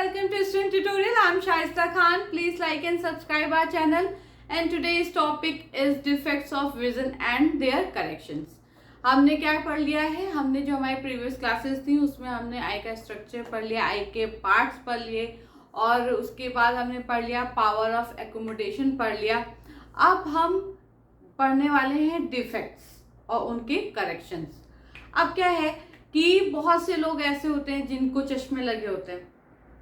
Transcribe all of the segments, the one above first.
welcome to Student Tutorial. I'm Shaista Khan. Please like and subscribe our channel. And today's topic is defects of vision and their corrections. हमने क्या पढ़ लिया है, हमने जो हमारी प्रीवियस क्लासेस थी उसमें हमने आई का स्ट्रक्चर पढ़ लिया, आई के पार्ट्स पढ़ लिए और उसके बाद हमने पढ़ लिया पावर ऑफ एकोमोडेशन पढ़ लिया। अब हम पढ़ने वाले हैं डिफेक्ट्स और उनके करेक्शंस। अब क्या है कि बहुत से लोग ऐसे होते हैं जिनको चश्मे लगे होते हैं,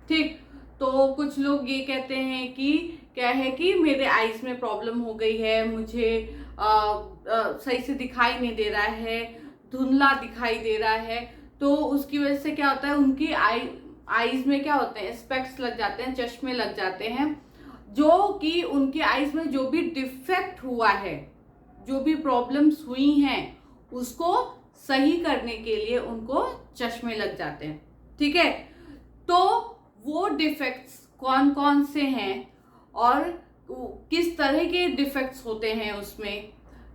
ठीक। तो कुछ लोग ये कहते हैं कि क्या है कि मेरे आईज में प्रॉब्लम हो गई है, मुझे सही से दिखाई नहीं दे रहा है, धुंधला दिखाई दे रहा है। तो उसकी वजह से क्या होता है, उनकी आईज में क्या होते हैं, स्पेक्स लग जाते हैं, चश्मे लग जाते हैं, जो कि उनकी आईज में जो भी डिफेक्ट हुआ है, जो भी प्रॉब्लम्स हुई हैं उसको सही करने के लिए उनको चश्मे लग जाते हैं, ठीक है। तो वो डिफेक्ट्स कौन कौन से हैं और किस तरह के डिफेक्ट्स होते हैं उसमें,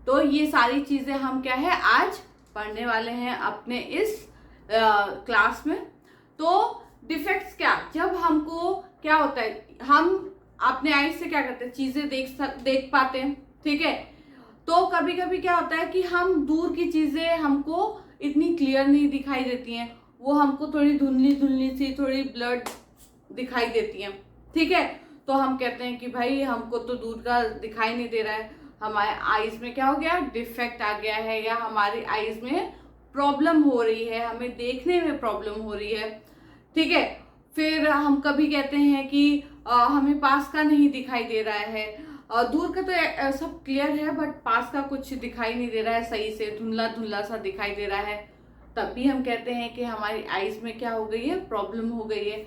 तो ये सारी चीज़ें हम क्या है आज पढ़ने वाले हैं अपने इस क्लास में। तो डिफेक्ट्स क्या, जब हमको क्या होता है, हम अपने आईज से क्या करते हैं, चीज़ें देख पाते हैं, ठीक है। तो कभी कभी क्या होता है कि हम दूर की चीज़ें हमको इतनी क्लियर नहीं दिखाई देती हैं, वो हमको थोड़ी धुंधली धुंधली सी, थोड़ी ब्लड दिखाई देती हैं, ठीक है। तो हम कहते हैं कि भाई हमको तो दूर का दिखाई नहीं दे रहा है, हमारे आईज में क्या हो गया, डिफेक्ट आ गया है, या हमारी आईज में प्रॉब्लम हो रही है, हमें देखने में प्रॉब्लम हो रही है, ठीक है। फिर हम कभी कहते हैं कि हमें पास का नहीं दिखाई दे रहा है, दूर का तो सब क्लियर है बट पास का कुछ दिखाई नहीं दे रहा है सही से, धुंधला धुंधला सा दिखाई दे रहा है। तब भी हम कहते हैं कि हमारी आईज में क्या हो गई है, प्रॉब्लम हो गई है।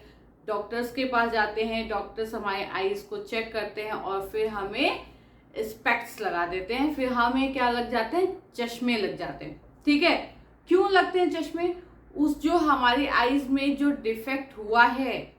डॉक्टर्स के पास जाते हैं, डॉक्टर्स हमारे आईज को चेक करते हैं और फिर हमें स्पेक्स लगा देते हैं, फिर हमें क्या लग जाते हैं, चश्मे लग जाते हैं, ठीक है। क्यों लगते हैं चश्मे, उस जो हमारी आईज में जो डिफेक्ट हुआ है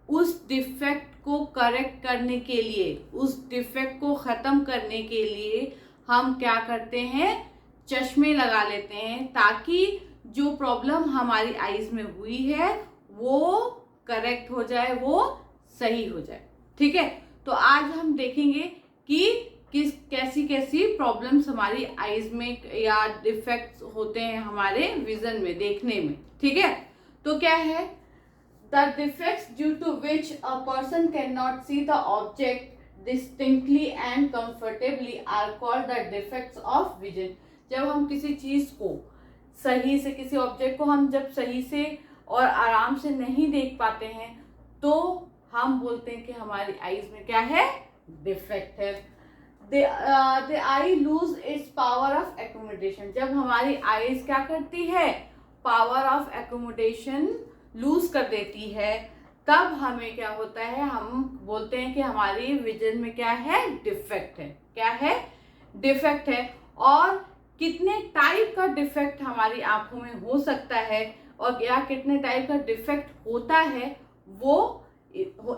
उस डिफेक्ट को करेक्ट करने के लिए, उस डिफेक्ट को ख़त्म करने के लिए हम क्या करते हैं, चश्मे लगा लेते हैं, ताकि जो प्रॉब्लम हमारी आईज में हुई है वो करेक्ट हो जाए, वो सही हो जाए, ठीक है। तो आज हम देखेंगे कि कैसी कैसी प्रॉब्लम्स हमारी आईज में या डिफेक्ट्स होते हैं हमारे विजन में, देखने में, ठीक है। तो क्या है, the defects due to which a person cannot see the object distinctly and comfortably are called the defects of vision। जब हम किसी चीज को सही से, किसी ऑब्जेक्ट को हम जब सही से और आराम से नहीं देख पाते हैं तो हम बोलते हैं कि हमारी आईज में क्या है, डिफेक्ट है। the eye lose its power of accommodation। जब हमारी आईज क्या करती है, पावर ऑफ एकोमोडेशन लूज कर देती है, तब हमें क्या होता है, हम बोलते हैं कि हमारी विजन में क्या है, डिफेक्ट है। क्या है, डिफेक्ट है। और कितने टाइप का डिफेक्ट हमारी आंखों में हो सकता है और या कितने टाइप का डिफेक्ट होता है, वो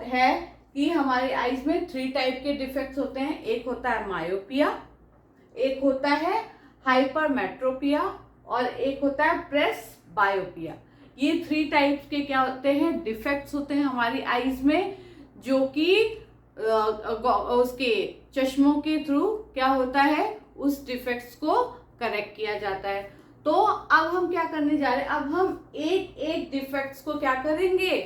है कि हमारी आईज में 3 टाइप के डिफेक्ट्स होते हैं। एक होता है मायोपिया, एक होता है हाइपरमेट्रोपिया और एक होता है प्रेस बायोपिया। ये 3 टाइप्स के क्या होते हैं, डिफेक्ट्स होते हैं हमारी आईज में, जो कि उसके चश्मों के थ्रू क्या होता है, उस डिफेक्ट्स को करेक्ट किया जाता है। तो अब हम क्या करने जा रहे हैं, अब हम एक एक डिफेक्ट्स को क्या करेंगे,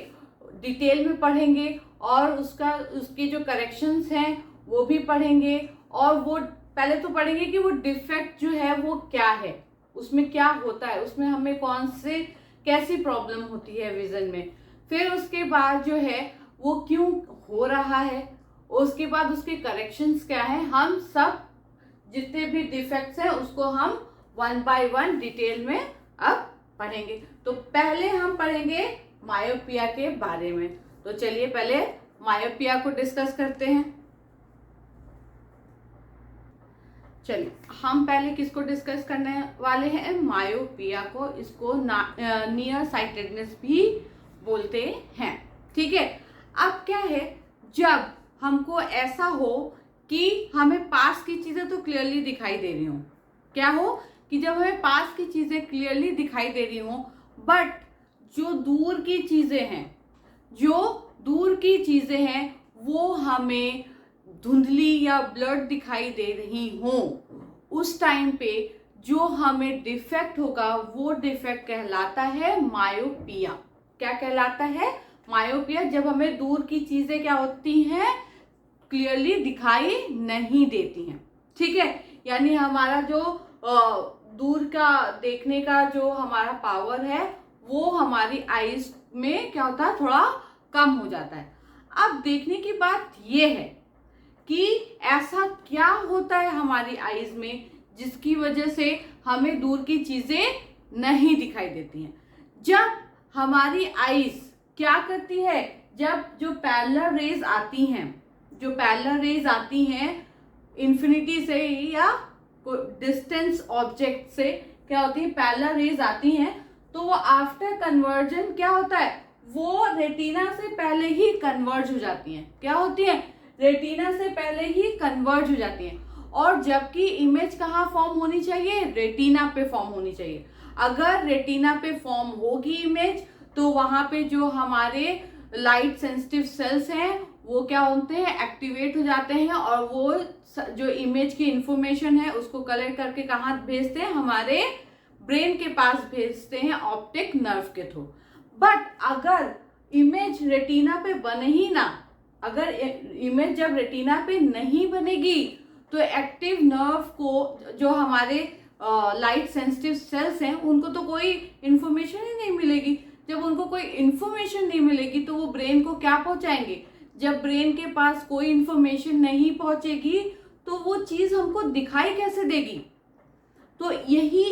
डिटेल में पढ़ेंगे और उसके जो करेक्शंस हैं वो भी पढ़ेंगे। और वो पहले तो पढ़ेंगे कि वो डिफेक्ट जो है वो क्या है, उसमें क्या होता है, उसमें हमें कौन से कैसी प्रॉब्लम होती है विजन में, फिर उसके बाद जो है वो क्यों हो रहा है, उसके बाद उसके करेक्शंस क्या हैं। हम सब जितने भी डिफेक्ट्स हैं उसको हम 1 बाय 1 डिटेल में अब पढ़ेंगे। तो पहले हम पढ़ेंगे मायोपिया के बारे में। तो चलिए पहले मायोपिया को डिस्कस करते हैं। चलिए हम पहले किसको डिस्कस करने वाले हैं, मायोपिया को। इसको नियर साइटेडनेस भी बोलते हैं, ठीक है। अब क्या है, जब हमको ऐसा हो कि हमें पास की चीजें तो क्लियरली दिखाई दे रही हो, क्या हो कि जब हमें पास की चीजें क्लियरली दिखाई दे रही हो बट जो दूर की चीजें हैं, जो दूर की चीजें हैं वो हमें धुंधली या ब्लड दिखाई दे रही हों, उस टाइम पे जो हमें डिफेक्ट होगा वो डिफेक्ट कहलाता है मायोपिया। क्या कहलाता है? मायोपिया। जब हमें दूर की चीजें क्या होती हैं, क्लियरली दिखाई नहीं देती हैं। ठीक है, यानी हमारा जो दूर का देखने का जो हमारा पावर है वो हमारी आईज में क्या होता है, थोड़ा कम हो जाता है। अब देखने की बात ये है कि ऐसा क्या होता है हमारी आईज में जिसकी वजह से हमें दूर की चीजें नहीं दिखाई देती हैं। जब हमारी आईज क्या करती है, जब जो पैरेलल रेज आती हैं, जो पैरेलल रेज आती हैं इंफिनिटी से या डिस्टेंस ऑब्जेक्ट से, क्या होती है, पैरेलल रेज आती हैं, तो वो आफ्टर कन्वर्जन क्या होता है, वो रेटिना से पहले ही कन्वर्ज हो जाती हैं। क्या होती है? रेटिना से पहले ही कन्वर्ज हो जाती हैं। और जबकि इमेज कहाँ फॉर्म होनी चाहिए? रेटिना पे फॉर्म होनी चाहिए। अगर रेटिना पे फॉर्म होगी इमेज तो वहां पे जो हमारे लाइट सेंसिटिव सेल्स हैं वो क्या होते हैं, एक्टिवेट हो जाते हैं, और वो जो इमेज की इंफॉर्मेशन है उसको कलेक्ट करके कहाँ भेजते हैं, हमारे ब्रेन के पास भेजते हैं ऑप्टिक नर्व के थ्रू। बट अगर इमेज रेटिना पे बने ही ना, अगर इमेज जब रेटिना पे नहीं बनेगी तो एक्टिव नर्व को, जो हमारे लाइट सेंसिटिव सेल्स हैं, उनको तो कोई इंफॉर्मेशन ही नहीं मिलेगी। जब उनको कोई इंफॉर्मेशन नहीं मिलेगी तो वो ब्रेन को क्या पहुंचाएंगे? जब ब्रेन के पास कोई इंफॉर्मेशन नहीं पहुंचेगी तो वो चीज हमको दिखाई कैसे देगी? तो यही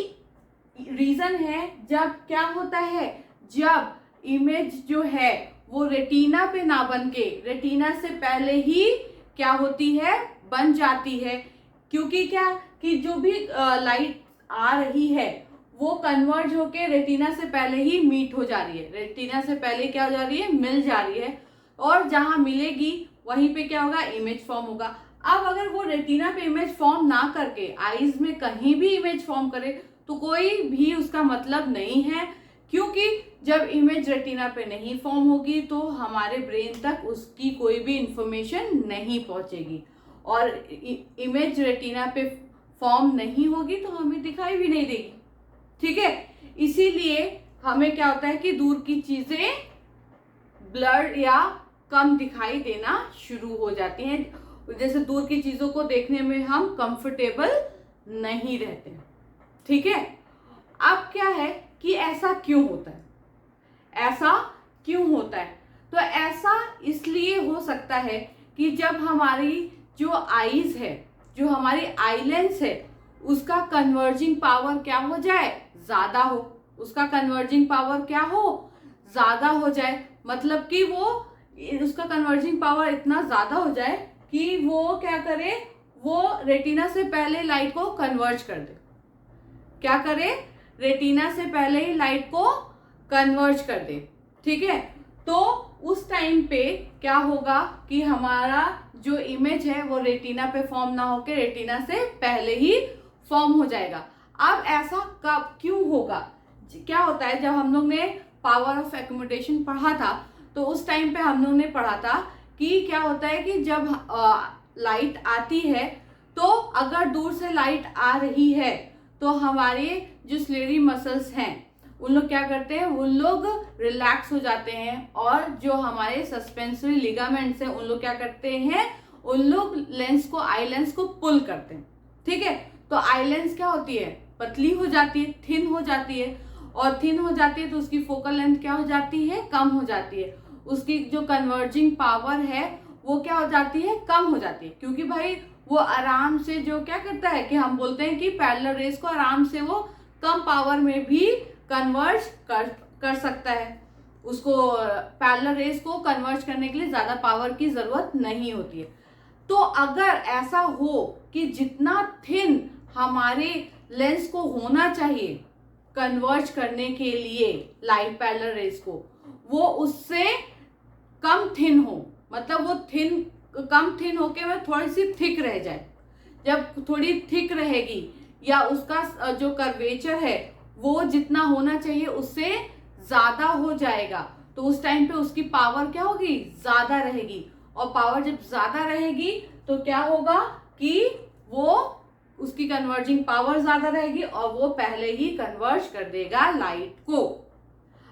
रीजन है जब क्या होता है, जब इमेज जो है वो रेटिना पे ना बन के रेटिना से पहले ही क्या होती है, बन जाती है। क्योंकि क्या कि जो भी लाइट आ रही है वो कन्वर्ज होके रेटिना से पहले ही मीट हो जा रही है, रेटिना से पहले क्या हो जा रही है, मिल जा रही है, और जहां मिलेगी वहीं पे क्या होगा, इमेज फॉर्म होगा। अब अगर वो रेटिना पे इमेज फॉर्म ना करके आईज में कहीं भी इमेज फॉर्म करे तो कोई भी उसका मतलब नहीं है, क्योंकि जब इमेज रेटिना पे नहीं फॉर्म होगी तो हमारे ब्रेन तक उसकी कोई भी इंफॉर्मेशन नहीं पहुंचेगी, और इमेज रेटिना पे फॉर्म नहीं होगी तो हमें दिखाई भी नहीं देगी। ठीक है, इसीलिए हमें क्या होता है कि दूर की चीजें ब्लर या कम दिखाई देना शुरू हो जाती हैं। जैसे दूर की चीजों को देखने में हम कंफर्टेबल नहीं रहते। ठीक है, अब क्या है कि ऐसा क्यों होता है, ऐसा क्यों होता है? तो ऐसा इसलिए हो सकता है कि जब हमारी जो आईज है, जो हमारी आई लेंस है, उसका कन्वर्जिंग पावर क्या हो जाए, ज्यादा हो। उसका कन्वर्जिंग पावर क्या हो, ज्यादा हो जाए। मतलब कि वो उसका कन्वर्जिंग पावर इतना ज्यादा हो जाए कि वो क्या करे, वो रेटिना से पहले लाइट को कन्वर्ज कर दे। क्या करे, रेटिना से पहले ही लाइट को कन्वर्ज कर दे। ठीक है, तो उस टाइम पे क्या होगा कि हमारा जो इमेज है वो रेटिना पे फॉर्म ना होके रेटिना से पहले ही फॉर्म हो जाएगा। अब ऐसा कब क्यों होगा? क्या होता है, जब हम लोग ने पावर ऑफ एक्यूमुलेशन पढ़ा था तो उस टाइम पे हम लोग ने पढ़ा था कि क्या होता है कि जब लाइट आती है तो अगर दूर से लाइट आ रही है तो हमारे जो स्लेरी मसल्स हैं उन लोग क्या करते हैं, उन लोग रिलैक्स हो जाते हैं, और जो हमारे सस्पेंसरी लिगामेंट्स हैं उन लोग क्या करते हैं, उन लोग लेंस को, आई लेंस को पुल करते हैं। ठीक है, तो आई लेंस क्या होती है, पतली हो जाती है, थिन हो जाती है, और थिन हो जाती है तो उसकी फोकल लेंथ क्या हो जाती है, कम हो जाती है। उसकी जो कन्वर्जिंग पावर है वो क्या हो जाती है, कम हो जाती है, क्योंकि भाई वो आराम से जो क्या करता है कि हम बोलते हैं कि पैरेलल रेज को आराम से वो कम पावर में भी कन्वर्ज कर सकता है। उसको पैरेलल रेज को कन्वर्ज करने के लिए ज्यादा पावर की जरूरत नहीं होती है। तो अगर ऐसा हो कि जितना थिन हमारे लेंस को होना चाहिए कन्वर्ज करने के लिए लाइट पैरेलल रेज को, वो उससे कम थिन हो, मतलब वो थिन कम थिन होके वह थोड़ी सी थिक रह जाए। जब थोड़ी थिक रहेगी या उसका जो कर्वेचर है वो जितना होना चाहिए उससे ज्यादा हो जाएगा, तो उस टाइम पे उसकी पावर क्या होगी, ज्यादा रहेगी। और पावर जब ज्यादा रहेगी तो क्या होगा कि वो उसकी कन्वर्जिंग पावर ज्यादा रहेगी और वो पहले ही कन्वर्ज कर देगा लाइट को।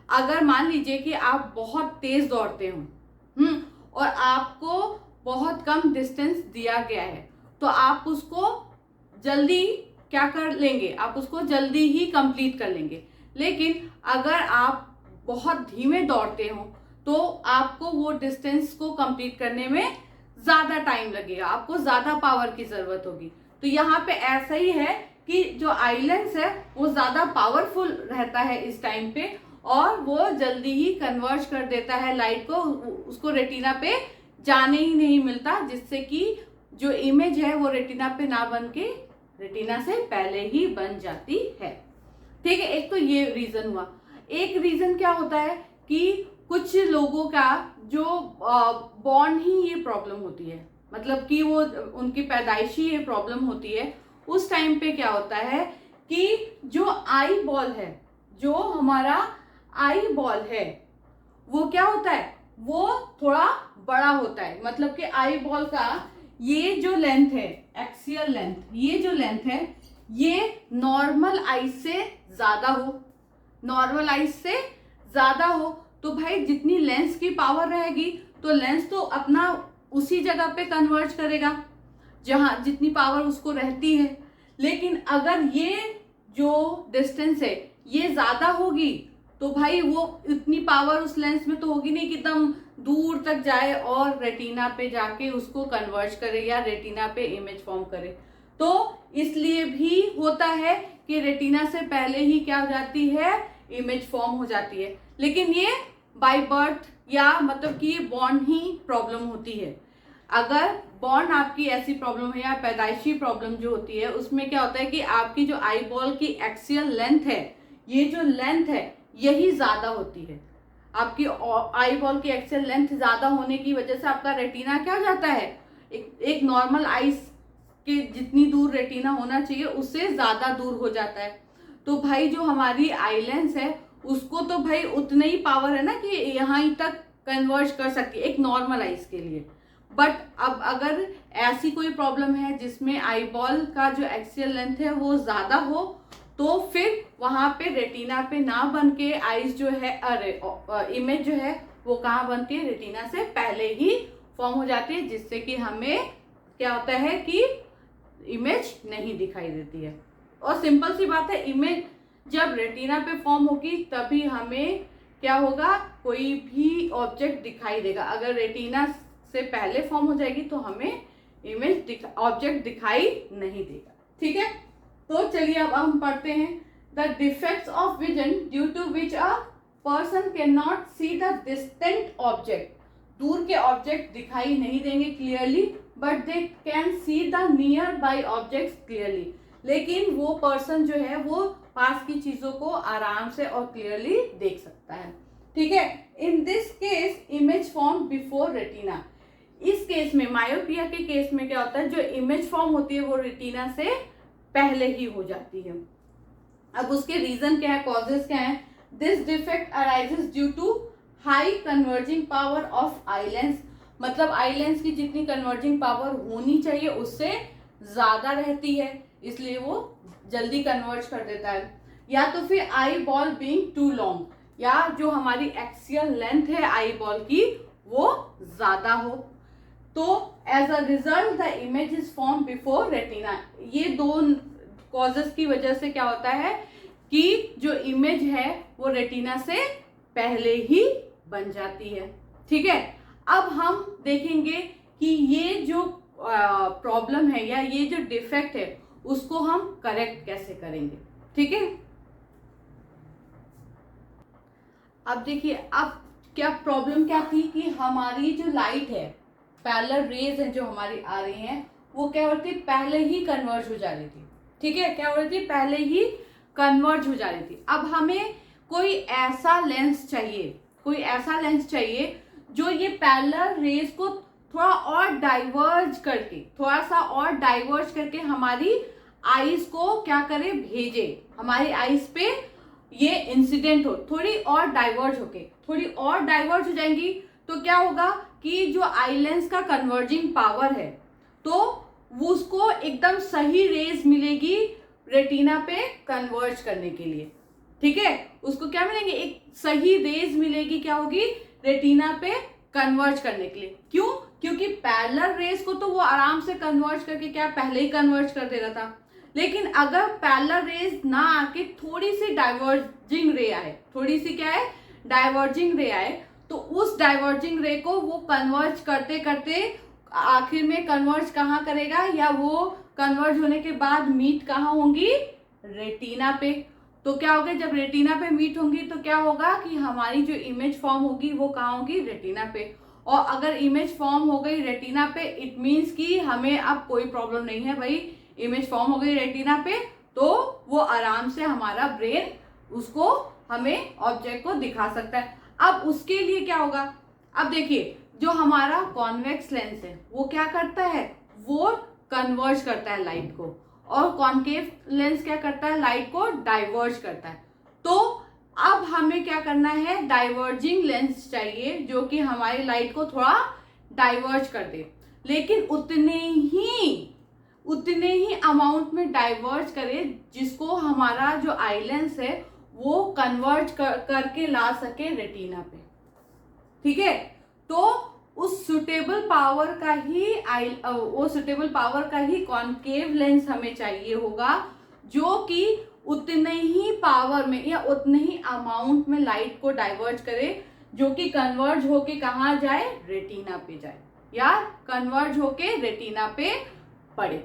अगर मान लीजिए कि आप बहुत तेज दौड़ते हो और आपको बहुत कम डिस्टेंस दिया गया है, तो आप उसको जल्दी क्या कर लेंगे, आप उसको जल्दी ही कंप्लीट कर लेंगे। लेकिन अगर आप बहुत धीमे दौड़ते हो तो आपको वो डिस्टेंस को कंप्लीट करने में ज्यादा टाइम लगेगा, आपको ज्यादा पावर की जरूरत होगी। तो यहाँ पे ऐसा ही है कि जो आई लेंस है वो ज्यादा पावरफुल रहता है इस टाइम पे, और वो जल्दी ही कन्वर्ज कर देता है लाइट को, उसको रेटिना पे जाने ही नहीं मिलता, जिससे कि जो इमेज है वो रेटिना पे ना बन के रेटिना से पहले ही बन जाती है। ठीक है, एक तो ये रीजन हुआ। एक रीजन क्या होता है कि कुछ लोगों का जो बॉर्न ही ये प्रॉब्लम होती है, मतलब कि वो उनकी पैदाइशी ये प्रॉब्लम होती है। उस टाइम पे क्या होता है कि जो आई बॉल है, जो हमारा आई बॉल है वो क्या होता है, वो थोड़ा बड़ा होता है। मतलब कि आई बॉल का ये जो लेंथ है, एक्सियल लेंथ, ये जो लेंथ है ये नॉर्मल आइज से ज्यादा हो, नॉर्मल आइज से ज्यादा हो तो भाई जितनी लेंस की पावर रहेगी तो लेंस तो अपना उसी जगह पे कन्वर्ज करेगा जहां जितनी पावर उसको रहती है। लेकिन अगर ये जो डिस्टेंस है ये ज्यादा होगी तो भाई वो इतनी पावर उस लेंस में तो होगी नहीं कि एकदम दूर तक जाए और रेटिना पे जाके उसको कन्वर्ज करे या रेटिना पे इमेज फॉर्म करे। तो इसलिए भी होता है कि रेटिना से पहले ही क्या हो जाती है, इमेज फॉर्म हो जाती है। लेकिन ये बाय बर्थ या मतलब कि ये बॉर्न ही प्रॉब्लम होती है। अगर बॉर्न आपकी ऐसी प्रॉब्लम है या पैदाइशी प्रॉब्लम जो होती है उसमें क्या होता है कि आपकी जो आई बॉल की एक्सियल लेंथ है, ये जो लेंथ है यही ज्यादा होती है। आपकी आई बॉल की एक्सियल लेंथ ज्यादा होने की वजह से आपका रेटिना क्या हो जाता है, एक नॉर्मल आइज के जितनी दूर रेटिना होना चाहिए उससे ज्यादा दूर हो जाता है। तो भाई जो हमारी आई लेंस है उसको तो भाई उतनी ही पावर है ना कि यहाँ तक कन्वर्ज कर सकती है एक नॉर्मल आइज के लिए। बट अब अगर ऐसी कोई प्रॉब्लम है जिसमें आई बॉल का जो एक्सियल लेंथ है वो ज्यादा हो तो फिर वहां पे रेटिना पे ना बन के आइज जो है, अरे इमेज जो है वो कहाँ बनती है, रेटिना से पहले ही फॉर्म हो जाती है, जिससे कि हमें क्या होता है कि इमेज नहीं दिखाई देती है। और सिंपल सी बात है, इमेज जब रेटिना पे फॉर्म होगी तभी हमें क्या होगा, कोई भी ऑब्जेक्ट दिखाई देगा। अगर रेटिना से पहले फॉर्म हो जाएगी तो हमें इमेज ऑब्जेक्ट दिखाई नहीं देगा। ठीक है, तो चलिए अब हम पढ़ते हैं the defects of vision due to which a person can not see the distant object. दूर के ऑब्जेक्ट दिखाई नहीं देंगे clearly, but they can see the nearby objects clearly. लेकिन वो पर्सन जो है वो पास की चीजों को आराम से और क्लियरली देख सकता है। ठीक है, in this case image form before retina. इस केस में, मायोपिया के केस में क्या होता है, जो इमेज फॉर्म होती है वो रेटिना से पहले ही हो जाती है। अब उसके रीजन क्या है, कॉजेस क्या है। This defect arises due to high converging power of eye lens. मतलब आई लेंस की जितनी कन्वर्जिंग पावर होनी चाहिए उससे ज्यादा रहती है, इसलिए वो जल्दी कन्वर्ज कर देता है। या तो फिर eyeball being too long, या जो हमारी एक्सियल लेंथ है आई बॉल की वो ज्यादा हो, तो as a result the image is form before retina. ये दो कॉजेस की वजह से क्या होता है कि जो इमेज है वो रेटिना से पहले ही बन जाती है। ठीक है, अब हम देखेंगे कि ये जो प्रॉब्लम है या ये जो डिफेक्ट है उसको हम करेक्ट कैसे करेंगे। ठीक है, अब देखिए, अब क्या प्रॉब्लम क्या थी कि हमारी जो लाइट है, पैरेलल रेज है जो हमारी आ रही हैं, वो क्या हो रही थी, पहले ही कन्वर्ज हो जा रही थी। ठीक है, क्या हो रही थी, पहले ही कन्वर्ज हो जा रही थी। अब हमें कोई ऐसा लेंस चाहिए, कोई ऐसा लेंस चाहिए जो ये पैरेलल रेज को थोड़ा और डाइवर्ज करके, थोड़ा सा और डाइवर्ज करके हमारी आईज को क्या करे, भेजे, हमारी आईज पे ये इंसिडेंट हो, थोड़ी और डाइवर्ज होके। थोड़ी और डाइवर्ज हो जाएंगी तो क्या होगा कि जो आई लेंस का कन्वर्जिंग पावर है तो वो उसको एकदम सही रेज मिलेगी रेटिना पे कन्वर्ज करने के लिए। ठीक है, उसको क्या मिलेंगे, एक सही रेज मिलेगी, क्या होगी, रेटिना पे कन्वर्ज करने के लिए। क्यों? क्योंकि पैरेलल रेज को तो वो आराम से कन्वर्ज करके क्या पहले ही कन्वर्ज कर दे रहा था, लेकिन अगर पैरेलल रेज ना आके थोड़ी सी डाइवर्जिंग रे आए, थोड़ी सी क्या है, डाइवर्जिंग रे आए, तो उस डाइवर्जिंग रे को वो कन्वर्ज करते करते आखिर में कन्वर्ज कहाँ करेगा, या वो कन्वर्ज होने के बाद मीट कहाँ होंगी, रेटिना पे। तो क्या होगा, जब रेटिना पे मीट होंगी तो क्या होगा कि हमारी जो इमेज फॉर्म होगी वो कहाँ होगी, रेटिना पे। और अगर इमेज फॉर्म हो गई रेटिना पे, इट मीन्स कि हमें अब कोई प्रॉब्लम नहीं है भाई, इमेज फॉर्म हो गई रेटिना पे तो वो आराम से हमारा ब्रेन उसको हमें ऑब्जेक्ट को दिखा सकता है। अब उसके लिए क्या होगा, अब देखिए जो हमारा कॉन्वेक्स लेंस है वो क्या करता है, वो कन्वर्ज करता है लाइट को, और कॉन्केव लेंस क्या करता है, लाइट को डाइवर्ज करता है। तो अब हमें क्या करना है, डाइवर्जिंग लेंस चाहिए जो कि हमारी लाइट को थोड़ा डाइवर्ज कर दे, लेकिन उतने ही अमाउंट में डाइवर्ज करे जिसको हमारा जो आई लेंस है वो कन्वर्ज करके ला सके रेटिना पे। ठीक है, तो उस सुटेबल पावर का ही कॉन्केव लेंस हमें चाहिए होगा, जो कि उतने ही पावर में या उतने ही अमाउंट में लाइट को डाइवर्ज करे, जो कि कन्वर्ज होके कहाँ जाए, रेटिना पे जाए, या कन्वर्ज होके रेटिना पे पड़े।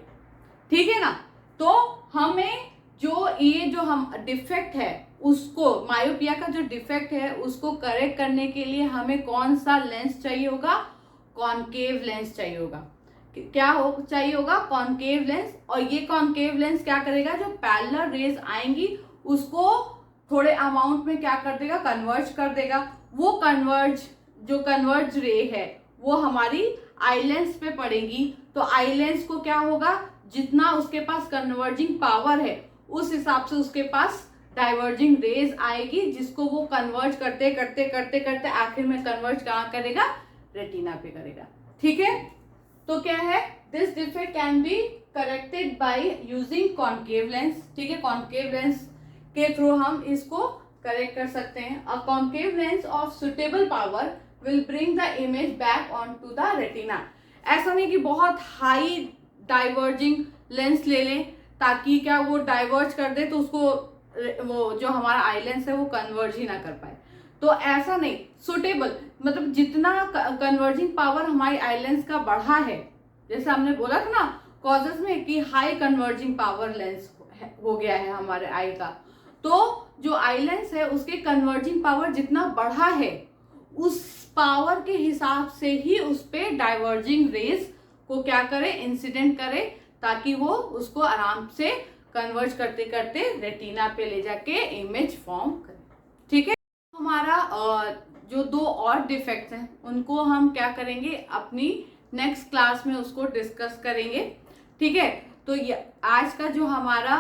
ठीक है ना। तो हमें जो हम डिफेक्ट है उसको, मायोपिया का जो डिफेक्ट है उसको करेक्ट करने के लिए हमें कौन सा लेंस चाहिए होगा, कॉन्केव लेंस चाहिए होगा। क्या चाहिए होगा, कॉन्केव लेंस। और ये कॉन्केव लेंस क्या करेगा, जो पैरेलल रेज आएंगी उसको थोड़े अमाउंट में क्या कर देगा, कन्वर्ज कर देगा। वो कन्वर्ज रे है वो हमारी आई लेंस पे पड़ेगी, तो आई लेंस को क्या होगा, जितना उसके पास कन्वर्जिंग पावर है उस हिसाब से उसके पास डाइवर्जिंग रेज आएगी, जिसको वो कन्वर्ज करते करते करते करते आखिर में कन्वर्ज कहाँ करेगा, रेटिना पे करेगा। ठीक है, तो क्या है, this defect can be corrected by using concave lens. ठीक है, कॉन्केव लेंस के थ्रू हम इसको करेक्ट कर सकते हैं। A concave lens of suitable power will bring the image back on to the retina. ऐसा नहीं कि बहुत हाई डाइवर्जिंग लेंस ले लें ताकि क्या वो डाइवर्ज कर दे तो उसको वो जो हमारा आई लेंस है वो कन्वर्ज ही ना कर पाए। तो ऐसा नहीं, सुटेबल मतलब जितना कन्वर्जिंग पावर हमारी आई लेंस का बढ़ा है, जैसे हमने बोला था ना कॉजेस में कि हाई कन्वर्जिंग पावर लेंस हो गया है हमारे आई का, तो जो आई लेंस है उसके कन्वर्जिंग पावर जितना बढ़ा है उस पावर के हिसाब से ही उस पे डाइवर्जिंग रेज को क्या करे, इंसिडेंट करे, ताकि वो उसको आराम से कन्वर्ज करते करते रेटिना पे ले जाके इमेज फॉर्म करे। ठीक है, हमारा जो दो और डिफेक्ट्स हैं उनको हम क्या करेंगे, अपनी नेक्स्ट क्लास में उसको डिस्कस करेंगे। ठीक है, तो आज का जो हमारा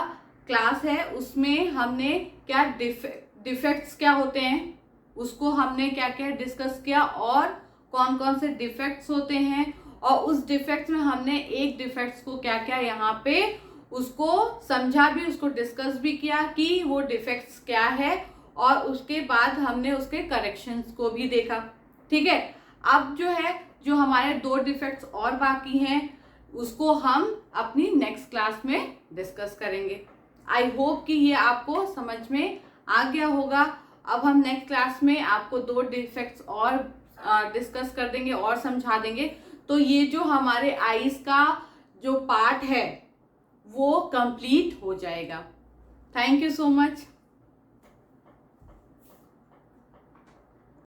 क्लास है उसमें हमने क्या डिफेक्ट्स क्या होते हैं उसको हमने क्या क्या डिस्कस किया, और कौन कौन से डिफेक्ट्स होते हैं, और उस डिफेक्ट्स में हमने एक डिफेक्ट्स को क्या क्या यहाँ पे उसको समझा भी, उसको डिस्कस भी किया कि वो डिफेक्ट्स क्या है, और उसके बाद हमने उसके करेक्शंस को भी देखा। ठीक है, अब जो हमारे दो डिफेक्ट्स और बाकी हैं उसको हम अपनी नेक्स्ट क्लास में डिस्कस करेंगे। आई होप कि ये आपको समझ में आ गया होगा। अब हम नेक्स्ट क्लास में आपको दो डिफेक्ट्स और डिस्कस कर देंगे और समझा देंगे, तो ये जो हमारे आईज का जो पार्ट है वो कंप्लीट हो जाएगा। Thank you so much.